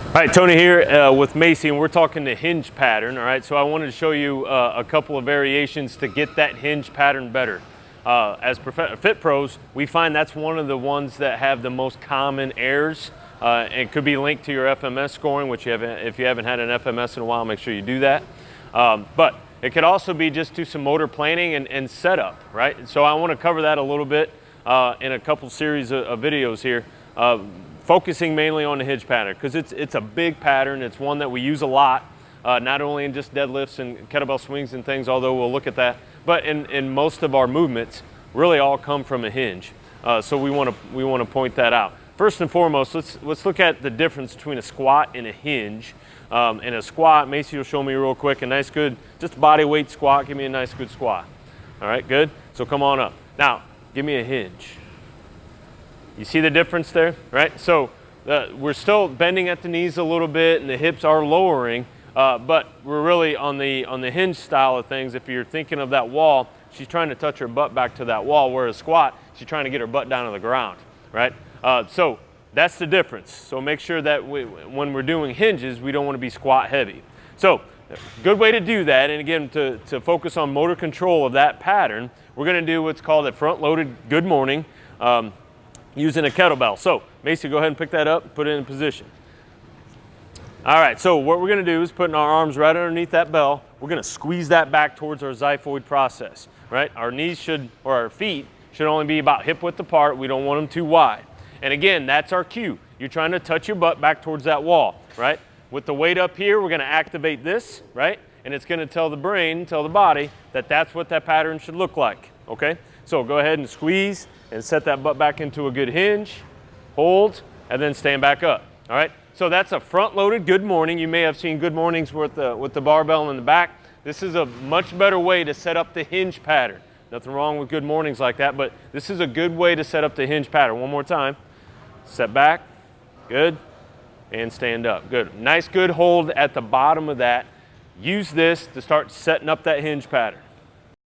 All right, Tony here with Macy, and we're talking the hinge pattern. All right, so I wanted to show you a couple of variations to get that hinge pattern better. As Fit Pros, we find that's one of the ones that have the most common errors. And could be linked to your FMS scoring, which if you haven't had an FMS in a while, make sure you do that. But it could also be just to some motor planning and setup, right? So I want to cover that a little bit in a couple series of videos here. Focusing mainly on the hinge pattern because it's a big pattern. It's one that we use a lot, not only in just deadlifts and kettlebell swings and things, although we'll look at that, but in most of our movements really all come from a hinge. So we want to point that out. First and foremost, let's look at the difference between a squat and a hinge. In a squat, Macy will show me real quick a nice good, just body weight squat. Give me a nice good squat. All right, good. So come on up. Now, give me a hinge. You see the difference there, right? So we're still bending at the knees a little bit and the hips are lowering, but we're really on the hinge style of things. If you're thinking of that wall, she's trying to touch her butt back to that wall, whereas squat, she's trying to get her butt down to the ground, right? So that's the difference. So make sure that when we're doing hinges, we don't want to be squat heavy. So good way to do that, and again, to focus on motor control of that pattern, we're going to do what's called a front-loaded good morning. Using a kettlebell. So Macy, go ahead and pick that up, put it in position. All right, so what we're gonna do is putting our arms right underneath that bell, we're gonna squeeze that back towards our xiphoid process, right? Our knees or our feet should only be about hip width apart. We don't want them too wide. And again, that's our cue. You're trying to touch your butt back towards that wall, right? With the weight up here, we're gonna activate this, right? And it's gonna tell the brain, tell the body that that's what that pattern should look like, okay? So go ahead and squeeze and set that butt back into a good hinge, hold, and then stand back up, all right? So that's a front-loaded good morning. You may have seen good mornings with the barbell in the back. This is a much better way to set up the hinge pattern. Nothing wrong with good mornings like that, but this is a good way to set up the hinge pattern. One more time. Set back, good, and stand up, good. Nice good hold at the bottom of that. Use this to start setting up that hinge pattern.